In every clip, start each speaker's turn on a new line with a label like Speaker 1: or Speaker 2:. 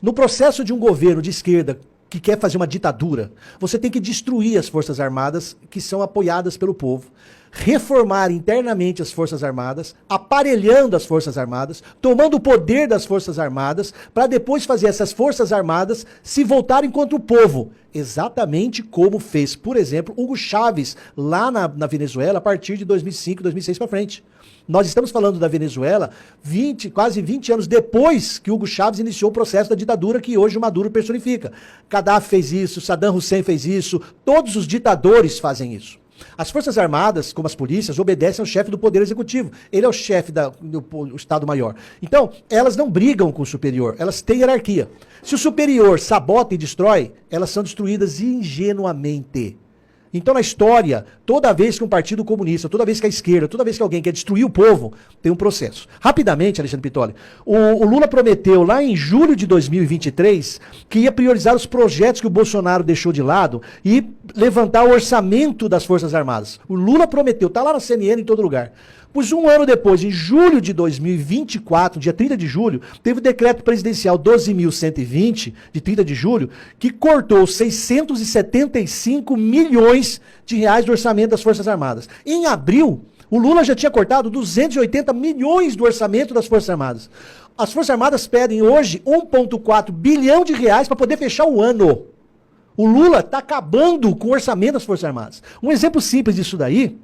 Speaker 1: No processo de um governo de esquerda que quer fazer uma ditadura, você tem que destruir as Forças Armadas que são apoiadas pelo povo, reformar internamente as Forças Armadas, aparelhando as Forças Armadas, tomando o poder das Forças Armadas, para depois fazer essas Forças Armadas se voltarem contra o povo. Exatamente como fez, por exemplo, Hugo Chávez lá na Venezuela a partir de 2005, 2006 para frente. Nós estamos falando da Venezuela quase 20 anos depois que Hugo Chávez iniciou o processo da ditadura que hoje o Maduro personifica. Gaddafi fez isso, Saddam Hussein fez isso, todos os ditadores fazem isso. As Forças Armadas, como as polícias, obedecem ao chefe do Poder Executivo. Ele é o chefe do Estado-Maior. Então, elas não brigam com o superior, elas têm hierarquia. Se o superior sabota e destrói, elas são destruídas ingenuamente. Então, na história, toda vez que um partido comunista, toda vez que a esquerda, toda vez que alguém quer destruir o povo, tem um processo. Rapidamente, Alexandre Pittoli, o Lula prometeu lá em julho de 2023 que ia priorizar os projetos que o Bolsonaro deixou de lado e levantar o orçamento das Forças Armadas. O Lula prometeu, tá lá na CNN em todo lugar. Pois um ano depois, em julho de 2024, dia 30 de julho, teve o decreto presidencial 12.120, de 30 de julho, que cortou 675 milhões de reais do orçamento das Forças Armadas. Em abril, o Lula já tinha cortado 280 milhões do orçamento das Forças Armadas. As Forças Armadas pedem hoje 1,4 bilhão de reais para poder fechar o ano. O Lula está acabando com o orçamento das Forças Armadas. Um exemplo simples disso daí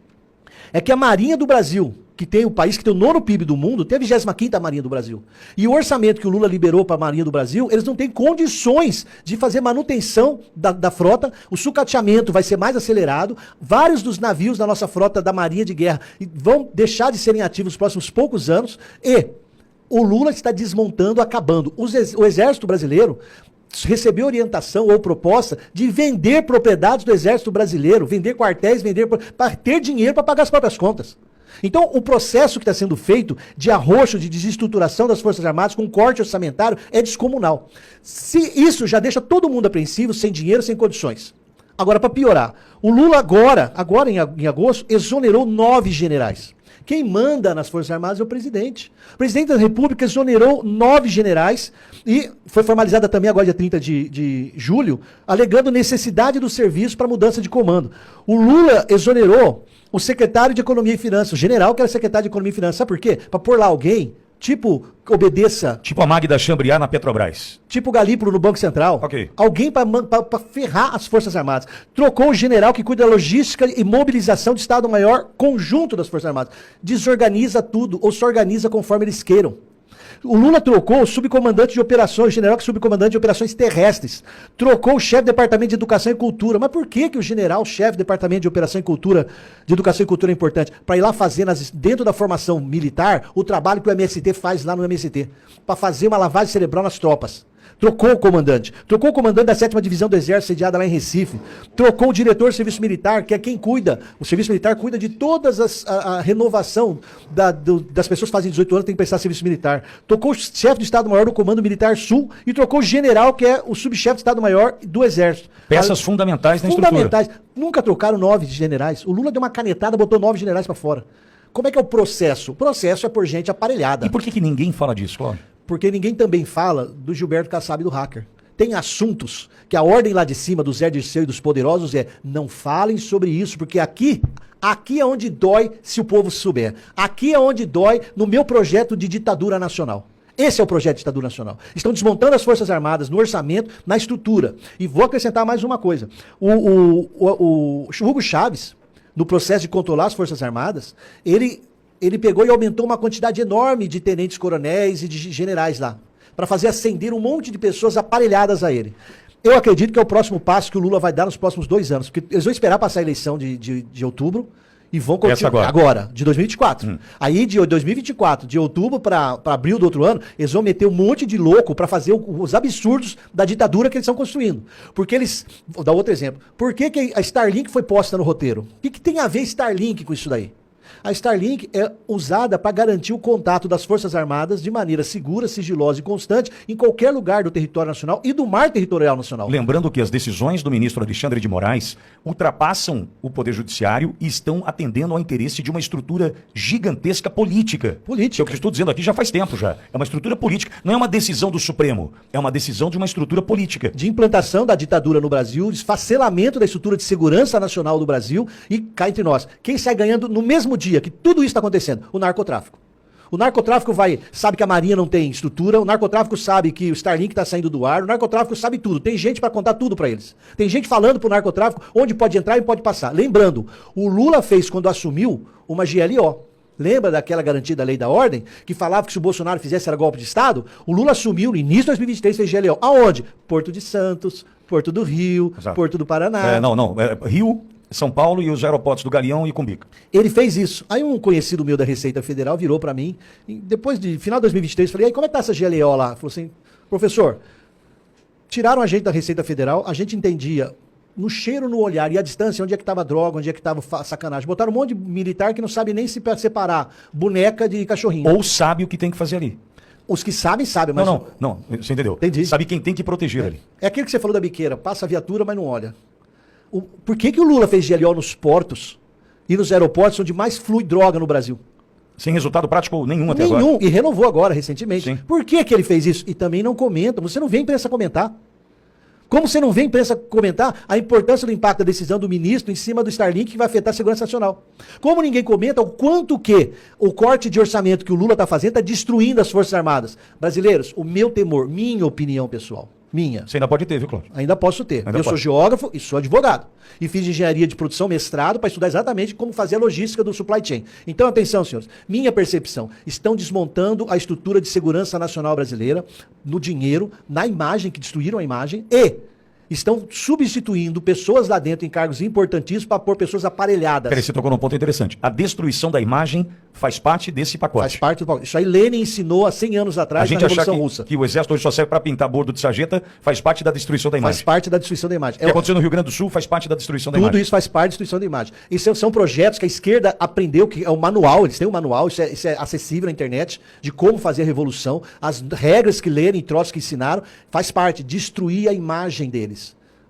Speaker 1: é que a Marinha do Brasil, que tem o país que tem o 9º PIB do mundo, tem a 25ª Marinha do Brasil. E o orçamento que o Lula liberou para a Marinha do Brasil, eles não têm condições de fazer manutenção da frota, o sucateamento vai ser mais acelerado, vários dos navios da nossa frota da Marinha de Guerra vão deixar de serem ativos nos próximos poucos anos, e o Lula está desmontando, acabando. O Exército Brasileiro recebeu orientação ou proposta de vender propriedades do Exército Brasileiro, vender quartéis, para ter dinheiro para pagar as próprias contas. Então, o processo que está sendo feito de arroxo, de desestruturação das Forças Armadas com corte orçamentário é descomunal. Se isso já deixa todo mundo apreensivo, sem dinheiro, sem condições. Agora, para piorar, o Lula agora em agosto, exonerou 9 generais. Quem manda nas Forças Armadas é o presidente. O presidente da República exonerou 9 generais e foi formalizada também agora dia 30 de julho, alegando necessidade do serviço para mudança de comando. O Lula exonerou o secretário de Economia e Finanças, o general que era secretário de Economia e Finanças. Sabe por quê? Para pôr lá alguém, tipo, obedeça.
Speaker 2: Tipo a Magda Chambriard na Petrobras.
Speaker 1: Tipo o Galípolo no Banco Central.
Speaker 2: Ok.
Speaker 1: Alguém para ferrar as Forças Armadas. Trocou o general que cuida da logística e mobilização de Estado-Maior conjunto das Forças Armadas. Desorganiza tudo ou se organiza conforme eles queiram. O Lula trocou o subcomandante de operações, o general que é subcomandante de operações terrestres. Trocou o chefe do departamento de educação e cultura. Mas por que o general, chefe do departamento de operação e cultura, de educação e cultura é importante? Para ir lá fazer, dentro da formação militar, o trabalho que o MST faz lá no MST. Para fazer uma lavagem cerebral nas tropas. Trocou o comandante. Trocou o comandante da 7ª Divisão do Exército, sediada lá em Recife. Trocou o diretor do Serviço Militar, que é quem cuida. O Serviço Militar cuida de todas a renovação das pessoas que fazem 18 anos, tem que prestar serviço militar. Trocou o chefe do Estado-Maior do Comando Militar Sul e trocou o general, que é o subchefe do Estado-Maior do Exército.
Speaker 2: Peças fundamentais na estrutura.
Speaker 1: Fundamentais. Nunca trocaram 9 generais. O Lula deu uma canetada, botou 9 generais para fora. Como é que é o processo? O processo é por gente aparelhada.
Speaker 2: E por que ninguém fala disso, Cláudio?
Speaker 1: Porque ninguém também fala do Gilberto Kassab e do hacker. Tem assuntos que a ordem lá de cima do Zé Dirceu e dos poderosos é não falem sobre isso, porque aqui é onde dói se o povo souber. Aqui é onde dói no meu projeto de ditadura nacional. Esse é o projeto de ditadura nacional. Estão desmontando as Forças Armadas no orçamento, na estrutura. E vou acrescentar mais uma coisa. O Hugo Chávez, no processo de controlar as Forças Armadas, ele pegou e aumentou uma quantidade enorme de tenentes-coronéis e de generais lá, para fazer ascender um monte de pessoas aparelhadas a ele. Eu acredito que é o próximo passo que o Lula vai dar nos próximos 2 anos, porque eles vão esperar passar a eleição de outubro e vão continuar agora, de 2024. Aí de 2024, de outubro para abril do outro ano, eles vão meter um monte de louco para fazer os absurdos da ditadura que eles estão construindo. Porque eles, vou dar outro exemplo, por que a Starlink foi posta no roteiro? O que tem a ver Starlink com isso daí? A Starlink é usada para garantir o contato das Forças Armadas de maneira segura, sigilosa e constante em qualquer lugar do território nacional e do mar territorial nacional.
Speaker 2: Lembrando que as decisões do ministro Alexandre de Moraes ultrapassam o Poder Judiciário e estão atendendo ao interesse de uma estrutura gigantesca política.
Speaker 1: Política.
Speaker 2: É o que eu estou dizendo aqui já faz tempo já. É uma estrutura política. Não é uma decisão do Supremo. É uma decisão de uma estrutura política.
Speaker 1: De implantação da ditadura no Brasil, esfacelamento da estrutura de segurança nacional do Brasil e cá entre nós. Quem sai ganhando no mesmo dia que tudo isso está acontecendo? O narcotráfico. O narcotráfico sabe que a Marinha não tem estrutura, o narcotráfico sabe que o Starlink está saindo do ar, o narcotráfico sabe tudo. Tem gente para contar tudo para eles. Tem gente falando pro narcotráfico onde pode entrar e pode passar. Lembrando, o Lula fez quando assumiu uma GLO. Lembra daquela garantia da lei da ordem, que falava que se o Bolsonaro fizesse era golpe de Estado? O Lula assumiu no início de 2023, fez GLO. Aonde? Porto de Santos, Porto do Rio,
Speaker 2: Exato.
Speaker 1: Porto do Paraná.
Speaker 2: Rio, São Paulo e os aeroportos do Galeão e Cumbica.
Speaker 1: Ele fez isso. Aí um conhecido meu da Receita Federal virou para mim, e depois de final de 2023, falei, aí como é que tá essa GLO lá? Falou assim, professor, tiraram a gente da Receita Federal, a gente entendia no cheiro, no olhar e a distância, onde é que estava droga, onde é que estava sacanagem. Botaram um monte de militar que não sabe nem se separar boneca de cachorrinho.
Speaker 2: Ou sabe o que tem que fazer ali.
Speaker 1: Os que sabem, mas...
Speaker 2: Não, você entendeu?
Speaker 1: Entendi.
Speaker 2: Sabe quem tem que proteger ali.
Speaker 1: É aquilo que você falou da biqueira, passa a viatura, mas não olha. Por que o Lula fez GLO nos portos e nos aeroportos onde mais flui droga no Brasil?
Speaker 2: Sem resultado prático nenhum até agora.
Speaker 1: Nenhum, e renovou agora, recentemente.
Speaker 2: Sim.
Speaker 1: Por que ele fez isso? E também não comentam, você não vê a imprensa comentar. Como você não vê a imprensa comentar a importância do impacto da decisão do ministro em cima do Starlink que vai afetar a segurança nacional? Como ninguém comenta o quanto que o corte de orçamento que o Lula está fazendo está destruindo as Forças Armadas. Brasileiros, o meu temor, minha opinião pessoal,
Speaker 2: Você ainda pode ter, viu, Cláudio?
Speaker 1: ainda posso ter.
Speaker 2: Ainda
Speaker 1: Sou
Speaker 2: pode.
Speaker 1: geógrafo e sou advogado. E fiz engenharia de produção, mestrado, para estudar exatamente como fazer a logística do supply chain. Então, atenção, senhores. Minha percepção, estão desmontando a estrutura de segurança nacional brasileira no dinheiro, na imagem, que destruíram a imagem, e estão substituindo pessoas lá dentro em cargos importantíssimos para pôr pessoas aparelhadas.
Speaker 2: Peraí, você tocou num ponto interessante. A destruição da imagem faz parte desse pacote.
Speaker 1: Faz parte do pacote. Isso aí Lenin ensinou há 100 anos
Speaker 2: A
Speaker 1: atrás na
Speaker 2: gente achar
Speaker 1: Revolução Russa.
Speaker 2: que o exército hoje só serve para pintar bordo de sarjeta faz parte da destruição da
Speaker 1: Faz
Speaker 2: imagem.
Speaker 1: parte da destruição da imagem.
Speaker 2: O que aconteceu no Rio Grande do Sul faz parte da destruição da
Speaker 1: Tudo
Speaker 2: imagem.
Speaker 1: isso faz parte da destruição da imagem. Isso são projetos que a esquerda aprendeu, que é o manual, eles têm um manual, isso é acessível na internet, de como fazer a revolução, as regras que Lenin e Trotsky ensinaram, faz parte, destruir a imagem deles,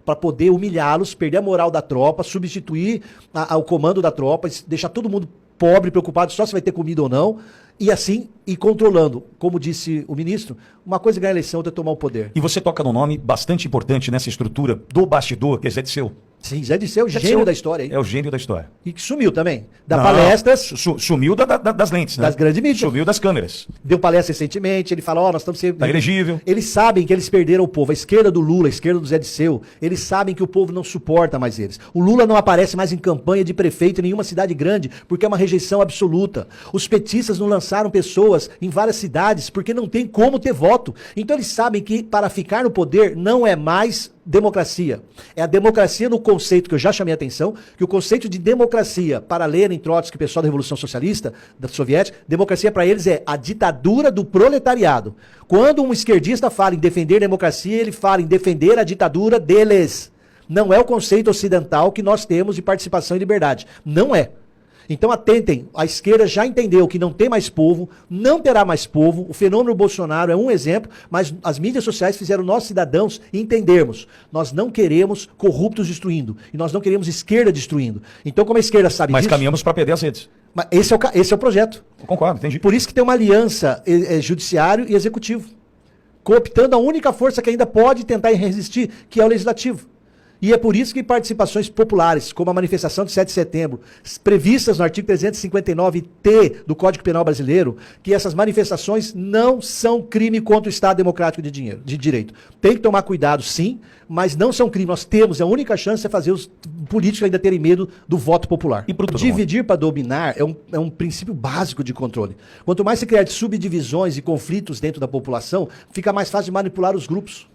Speaker 1: para poder humilhá-los, perder a moral da tropa, substituir o comando da tropa, deixar todo mundo pobre, preocupado só se vai ter comida ou não, e assim ir controlando. Como disse o ministro, uma coisa é ganhar a eleição, outra é tomar o poder.
Speaker 2: E você toca num nome bastante importante nessa estrutura do bastidor, que é Zé Disseu.
Speaker 1: Sim, Zé Disseu,
Speaker 2: Zé
Speaker 1: gênio
Speaker 2: Disseu
Speaker 1: da história. Hein?
Speaker 2: É o gênio da história.
Speaker 1: E que sumiu também. Dá
Speaker 2: Não,
Speaker 1: palestras,
Speaker 2: Sumiu das lentes, né?
Speaker 1: Das grandes mídias.
Speaker 2: Sumiu das câmeras.
Speaker 1: deu palestra recentemente, ele fala, nós estamos sempre...
Speaker 2: Tá elegível.
Speaker 1: Eles sabem que eles perderam o povo. A esquerda do Lula, a esquerda do Zé Disseu, eles sabem que o povo não suporta mais eles. O Lula não aparece mais em campanha de prefeito em nenhuma cidade grande, porque é uma rejeição absoluta. Os petistas não lançaram pessoas em várias cidades, porque não tem como ter voto. Então eles sabem que para ficar no poder não é mais democracia. É a democracia no conceito que eu já chamei a atenção, que o conceito de democracia, para Lenin, Trotsky, o pessoal da Revolução Socialista, da Soviética, democracia para eles é a ditadura do proletariado. Quando um esquerdista fala em defender a democracia, ele fala em defender a ditadura deles. Não é o conceito ocidental que nós temos de participação e liberdade. Não é. Então atentem, a esquerda já entendeu que não tem mais povo, não terá mais povo, o fenômeno Bolsonaro é um exemplo, mas as mídias sociais fizeram nós cidadãos entendermos, nós não queremos corruptos destruindo, e nós não queremos esquerda destruindo. Então como a esquerda sabe
Speaker 2: Mas
Speaker 1: disso...
Speaker 2: caminhamos para perder as redes.
Speaker 1: Mas esse é o projeto.
Speaker 2: Eu concordo, entendi.
Speaker 1: Por isso que tem uma aliança judiciário e executivo, cooptando a única força que ainda pode tentar resistir, que é o legislativo. E é por isso que participações populares, como a manifestação de 7 de setembro, previstas no artigo 359-T do Código Penal Brasileiro, que essas manifestações não são crime contra o Estado Democrático de Direito. Tem que tomar cuidado, sim, mas não são crime. Nós temos, a única chance é fazer os políticos ainda terem medo do voto popular.
Speaker 2: E
Speaker 1: Dividir para dominar é um princípio básico de controle. Quanto mais se criar subdivisões e conflitos dentro da população, fica mais fácil de manipular os grupos.